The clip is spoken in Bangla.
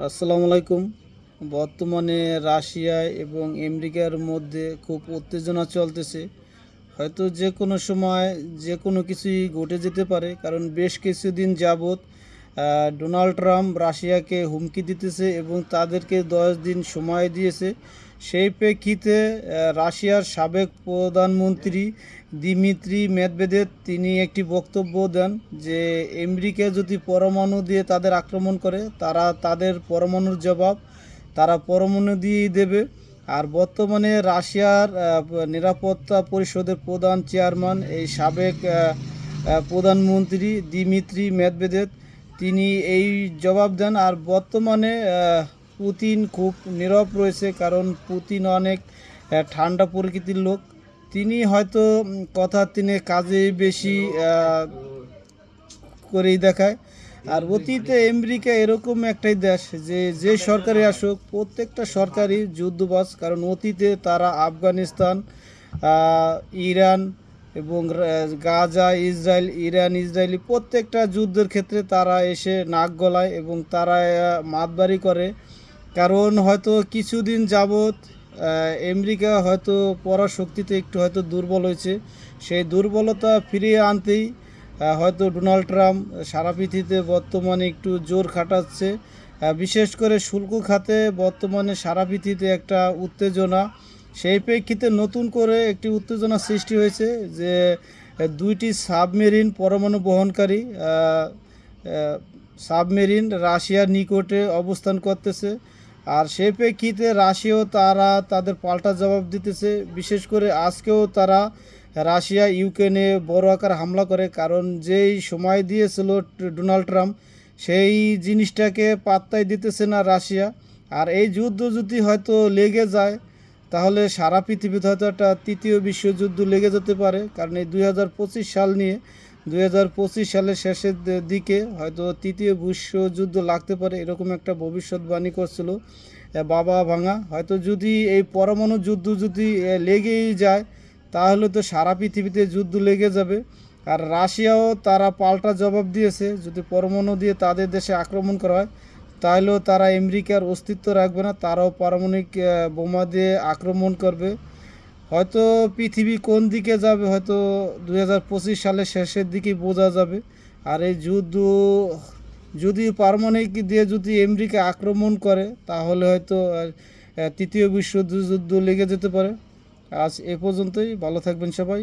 আসসালামু আলাইকুম। বর্তমানে রাশিয়া এবং আমেরিকার মধ্যে খুব উত্তেজনা চলতেছে। হয়তো যে কোনো সময় যে কোনো কিছুই ঘটে যেতে পারে, কারণ বেশ কিছুদিন যাবৎ ডোনাল্ড ট্রাম্প রাশিয়াকে হুমকি দিতেছে এবং তাদেরকে 10 দিন সময় দিয়েছে। সেই প্রেক্ষিতে রাশিয়ার সাবেক প্রধানমন্ত্রী দিমিত্রি মেদভেদেভ তিনি একটি বক্তব্য দেন যে আমেরিকা যদি পরমাণু দিয়ে তাদের আক্রমণ করে, তারা তাদের পরমাণুর জবাব তারা পরমাণু দিয়েই দেবে। আর বর্তমানে রাশিয়ার নিরাপত্তা পরিষদের প্রধান চেয়ারম্যান এই সাবেক প্রধানমন্ত্রী দিমিত্রি মেদভেদেভ তিনি এই জবাব দেন। আর বর্তমানে পুতিন খুব নীরব রয়েছে, কারণ পুতিন অনেক ঠান্ডা প্রকৃতির লোক। তিনি হয়তো কথা তিনি কাজে বেশি করেই দেখায়। আর অতীতে আমেরিকা এরকম একটাই দেশ যে যে সরকারি আসুক প্রত্যেকটা সরকারি যুদ্ধবাজ, কারণ অতীতে তারা আফগানিস্তান, ইরান এবং গাজা, ইসরায়েলি প্রত্যেকটা যুদ্ধের ক্ষেত্রে তারা এসে নাক গলায় এবং তারা মাতবাড়ি করে। কারণ হয়তো কিছুদিন যাবৎ আমেরিকা হয়তো পরাশক্তিতে একটু হয়তো দুর্বল হয়েছে। সেই দুর্বলতা ফিরিয়ে আনতেই হয়তো ডোনাল্ড ট্রাম্প সারা পৃথিবীতে বর্তমানে একটু জোর খাটাচ্ছে। বিশেষ করে শুল্ক খাতে বর্তমানে সারা পৃথিবীতে একটা উত্তেজনা। সেই প্রেক্ষিতে নতুন করে একটি উত্তেজনা সৃষ্টি হয়েছে যে দুইটি সাবমেরিন পরমাণু বহনকারী সাবমেরিন রাশিয়ার নিকটে অবস্থান করতেছে। আর সেই প্রেক্ষিতে রাশিয়াও তারা তাদের পাল্টা জবাব দিতেছে। বিশেষ করে আজকেও তারা রাশিয়া ইউক্রেনে বড় আকার হামলা করে, কারণ যেই সময় দিয়েছিল ডোনাল্ড ট্রাম্প সেই জিনিসটাকে পাত্তাই দিতেছে না রাশিয়া। আর এই যুদ্ধ যদি হয়তো লেগে যায় তাহলে সারা পৃথিবীতে হয়তো একটা তৃতীয় বিশ্বযুদ্ধ লেগে যেতে পারে। কারণ এই 2025 সাল নিয়ে 2025 সালের শেষের দিকে হয়তো তৃতীয় বিশ্বযুদ্ধ লাগতে পারে, এরকম একটা ভবিষ্যৎবাণী করছিল বাবা ভাঙা। হয়তো যদি এই পরমাণু যুদ্ধ যদি লেগেই যায় তাহলে তো সারা পৃথিবীতে যুদ্ধ লেগে যাবে। আর রাশিয়াও তারা পাল্টা জবাব দিয়েছে, যদি পরমাণু দিয়ে তাদের দেশে আক্রমণ করা হয় তাহলেও তারা আমেরিকার অস্তিত্ব রাখবে না, তারাও পারমাণবিক বোমা দিয়ে আক্রমণ করবে। হয়তো পৃথিবী কোন দিকে যাবে হয়তো 2025 সালের শেষের দিকেই বোঝা যাবে। আর এই যুদ্ধ যদি পারমাণবিক দিয়ে যদি আমেরিকা আক্রমণ করে তাহলে হয়তো তৃতীয় বিশ্বযুদ্ধ লেগে যেতে পারে। আজ এ পর্যন্তই, ভালো থাকবেন সবাই।